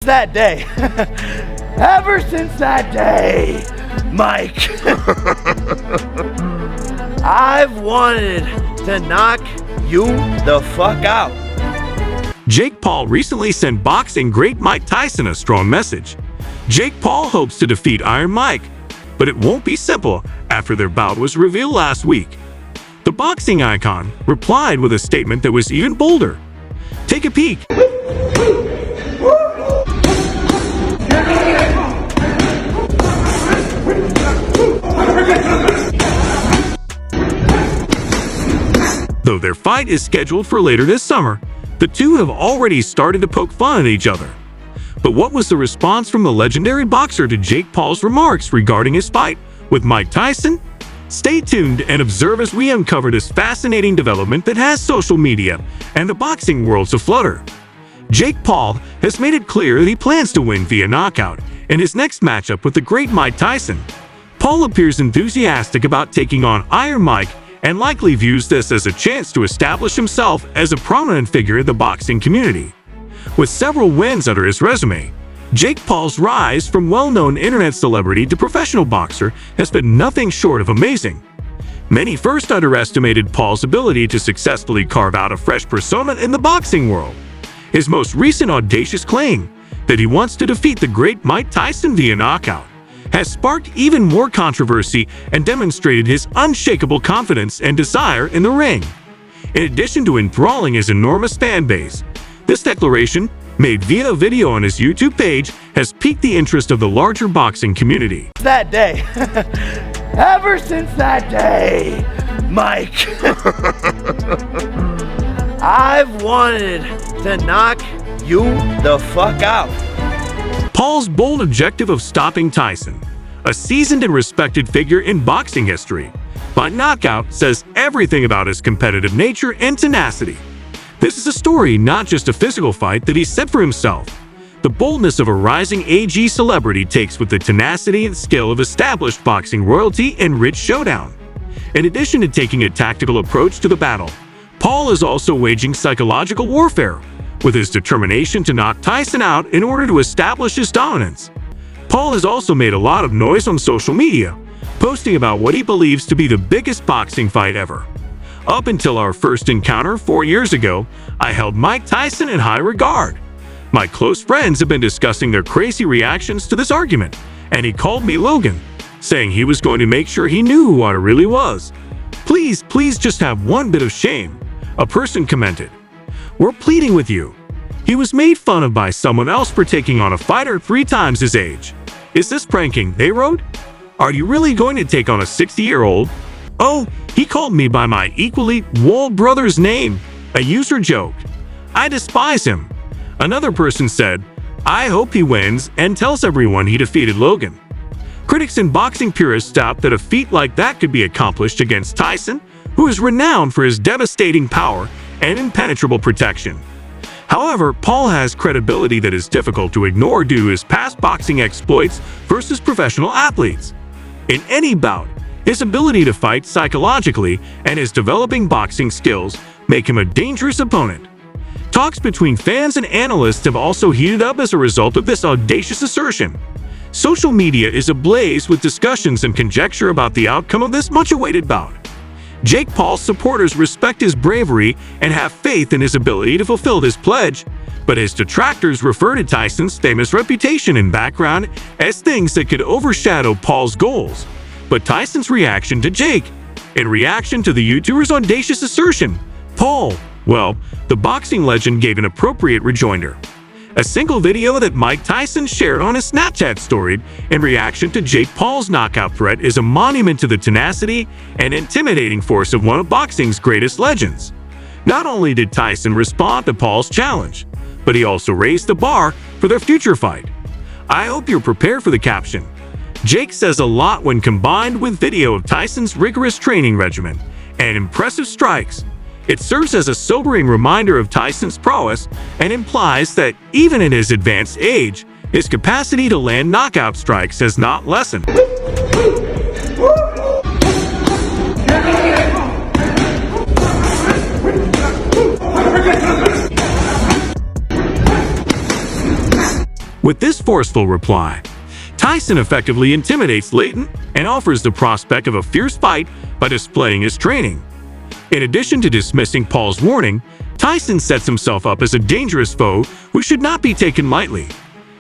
That day, ever since that day, Mike, I've wanted to knock you the fuck out. Jake Paul recently sent boxing great Mike Tyson a strong message. Jake Paul hopes to defeat Iron Mike, but it won't be simple after their bout was revealed last week. The boxing icon replied with a statement that was even bolder. Take a peek. Though their fight is scheduled for later this summer, the two have already started to poke fun at each other. But what was the response from the legendary boxer to Jake Paul's remarks regarding his fight with Mike Tyson? Stay tuned and observe as we uncover this fascinating development that has social media and the boxing world aflutter. Jake Paul has made it clear that he plans to win via knockout in his next matchup with the great Mike Tyson. Paul appears enthusiastic about taking on Iron Mike and likely views this as a chance to establish himself as a prominent figure in the boxing community. With several wins under his resume, Jake Paul's rise from well-known internet celebrity to professional boxer has been nothing short of amazing. Many first underestimated Paul's ability to successfully carve out a fresh persona in the boxing world. His most recent audacious claim that he wants to defeat the great Mike Tyson via knockout has sparked even more controversy and demonstrated his unshakable confidence and desire in the ring. In addition to enthralling his enormous fan base, this declaration, made via a video on his YouTube page, has piqued the interest of the larger boxing community. That day, ever since that day, Mike, I've wanted to knock you the fuck out. Paul's bold objective of stopping Tyson, a seasoned and respected figure in boxing history, by knockout says everything about his competitive nature and tenacity. This is a story, not just a physical fight, that he set for himself. The boldness of a rising AG celebrity takes with the tenacity and skill of established boxing royalty and rich showdown. In addition to taking a tactical approach to the battle, Paul is also waging psychological warfare, with his determination to knock Tyson out in order to establish his dominance. Paul has also made a lot of noise on social media, posting about what he believes to be the biggest boxing fight ever. Up until our first encounter 4 years ago, I held Mike Tyson in high regard. My close friends have been discussing their crazy reactions to this argument, and he called me Logan, saying he was going to make sure he knew who I really was. Please just have one bit of shame," a person commented. "We're pleading with you." He was made fun of by someone else for taking on a fighter 3 times his age. "Is this pranking?" they wrote. "Are you really going to take on a 60-year-old? Oh, he called me by my equally old brother's name," a user joked. "I despise him." Another person said, "I hope he wins and tells everyone he defeated Logan." Critics and boxing purists doubt that a feat like that could be accomplished against Tyson, who is renowned for his devastating power and impenetrable protection. However, Paul has credibility that is difficult to ignore due to his past boxing exploits versus professional athletes. In any bout, his ability to fight psychologically and his developing boxing skills make him a dangerous opponent. Talks between fans and analysts have also heated up as a result of this audacious assertion. Social media is ablaze with discussions and conjecture about the outcome of this much-awaited bout. Jake Paul's supporters respect his bravery and have faith in his ability to fulfill this pledge, but his detractors refer to Tyson's famous reputation and background as things that could overshadow Paul's goals. But Tyson's reaction to Jake, in reaction to the YouTuber's audacious assertion, the boxing legend gave an appropriate rejoinder. A single video that Mike Tyson shared on his Snapchat story in reaction to Jake Paul's knockout threat is a monument to the tenacity and intimidating force of one of boxing's greatest legends. Not only did Tyson respond to Paul's challenge, but he also raised the bar for their future fight. "I hope you're prepared for the caption." Jake says a lot when combined with video of Tyson's rigorous training regimen and impressive strikes. It serves as a sobering reminder of Tyson's prowess and implies that even in his advanced age, his capacity to land knockout strikes has not lessened. With this forceful reply, Tyson effectively intimidates Layton and offers the prospect of a fierce fight by displaying his training. In addition to dismissing Paul's warning, Tyson sets himself up as a dangerous foe who should not be taken lightly.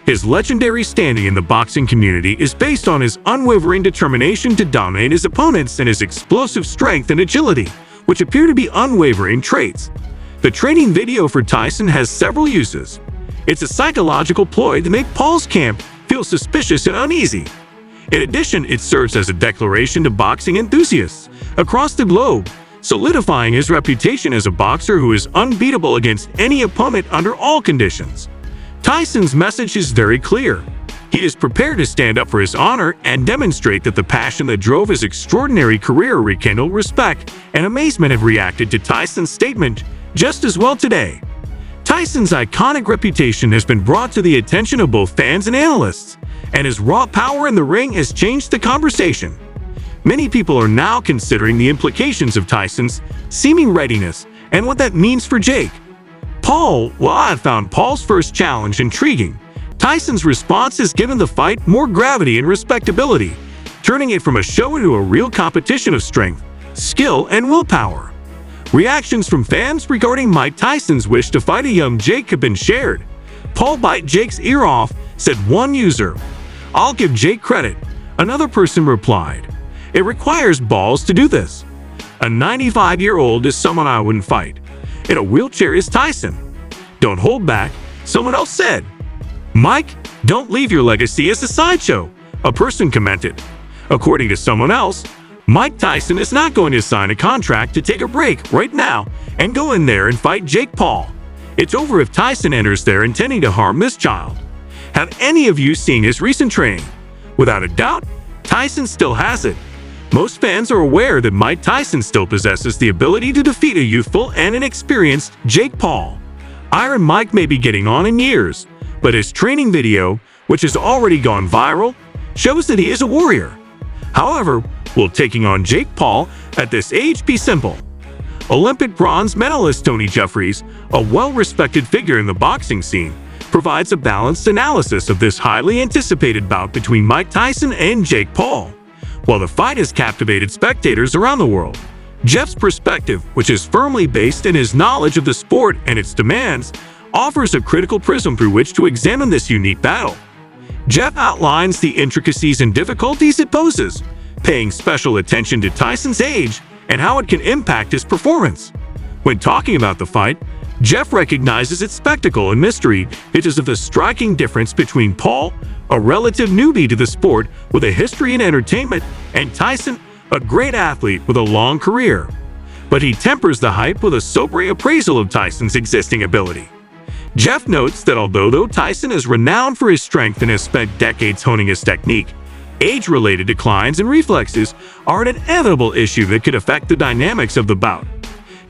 His legendary standing in the boxing community is based on his unwavering determination to dominate his opponents and his explosive strength and agility, which appear to be unwavering traits. The training video for Tyson has several uses. It's a psychological ploy to make Paul's camp feel suspicious and uneasy. In addition, it serves as a declaration to boxing enthusiasts across the globe, solidifying his reputation as a boxer who is unbeatable against any opponent under all conditions. Tyson's message is very clear. He is prepared to stand up for his honor and demonstrate that the passion that drove his extraordinary career rekindled respect and amazement have reacted to Tyson's statement just as well today. Tyson's iconic reputation has been brought to the attention of both fans and analysts, and his raw power in the ring has changed the conversation. Many people are now considering the implications of Tyson's seeming readiness and what that means for Jake Paul. While I have found Paul's first challenge intriguing, Tyson's response has given the fight more gravity and respectability, turning it from a show into a real competition of strength, skill, and willpower. Reactions from fans regarding Mike Tyson's wish to fight a young Jake have been shared. "Paul bite Jake's ear off," said one user. "I'll give Jake credit," another person replied. "It requires balls to do this. A 95-year-old is someone I wouldn't fight. In a wheelchair is Tyson. Don't hold back," someone else said. "Mike, don't leave your legacy as a sideshow," a person commented. According to someone else, Mike Tyson is not going to sign a contract to take a break right now and go in there and fight Jake Paul. It's over if Tyson enters there intending to harm this child. Have any of you seen his recent training? Without a doubt, Tyson still has it. Most fans are aware that Mike Tyson still possesses the ability to defeat a youthful and inexperienced Jake Paul. Iron Mike may be getting on in years, but his training video, which has already gone viral, shows that he is a warrior. However, will taking on Jake Paul at this age be simple? Olympic bronze medalist Tony Jeffries, a well-respected figure in the boxing scene, provides a balanced analysis of this highly anticipated bout between Mike Tyson and Jake Paul. While the fight has captivated spectators around the world, Jeff's perspective, which is firmly based in his knowledge of the sport and its demands, offers a critical prism through which to examine this unique battle. Jeff outlines the intricacies and difficulties it poses, paying special attention to Tyson's age and how it can impact his performance. When talking about the fight, Jeff recognizes its spectacle and mystery because of the striking difference between Paul, a relative newbie to the sport with a history in entertainment, and Tyson, a great athlete with a long career. But he tempers the hype with a sobering appraisal of Tyson's existing ability. Jeff notes that although Tyson is renowned for his strength and has spent decades honing his technique, age-related declines and reflexes are an inevitable issue that could affect the dynamics of the bout.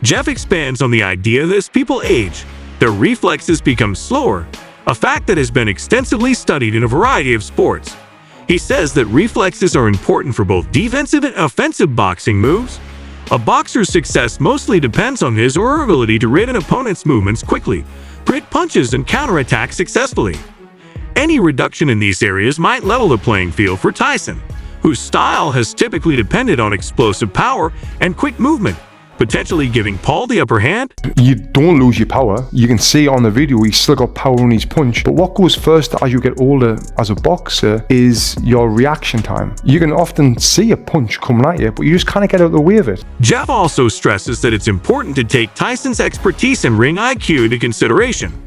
Jeff expands on the idea that as people age, their reflexes become slower, a fact that has been extensively studied in a variety of sports. He says that reflexes are important for both defensive and offensive boxing moves. A boxer's success mostly depends on his or her ability to read an opponent's movements quickly, predict punches, and counterattack successfully. Any reduction in these areas might level the playing field for Tyson, whose style has typically depended on explosive power and quick movement, potentially giving Paul the upper hand. You don't lose your power. You can see on the video he's still got power in his punch. But what goes first as you get older as a boxer is your reaction time. You can often see a punch coming at you, but you just kind of get out of the way of it. Jeff also stresses that it's important to take Tyson's expertise and ring IQ into consideration.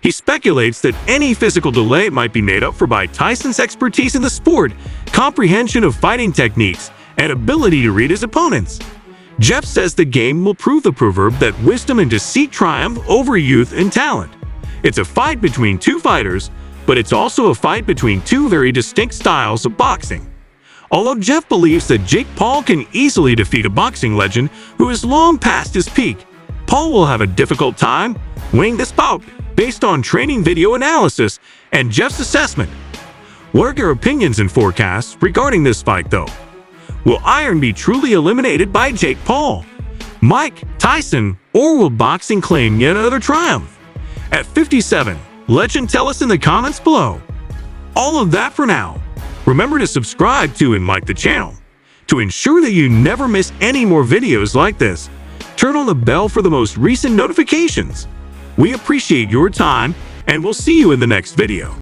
He speculates that any physical delay might be made up for by Tyson's expertise in the sport, comprehension of fighting techniques, and ability to read his opponents. Jeff says the game will prove the proverb that wisdom and deceit triumph over youth and talent. It's a fight between two fighters, but it's also a fight between two very distinct styles of boxing. Although Jeff believes that Jake Paul can easily defeat a boxing legend who is long past his peak, Paul will have a difficult time winning this bout based on training video analysis and Jeff's assessment. What are your opinions and forecasts regarding this fight, though? Will Iron be truly eliminated by Jake Paul, Mike Tyson, or will boxing claim yet another triumph? At 57, legend, tell us in the comments below. All of that for now. Remember to subscribe to and like the channel. To ensure that you never miss any more videos like this, turn on the bell for the most recent notifications. We appreciate your time, and we'll see you in the next video.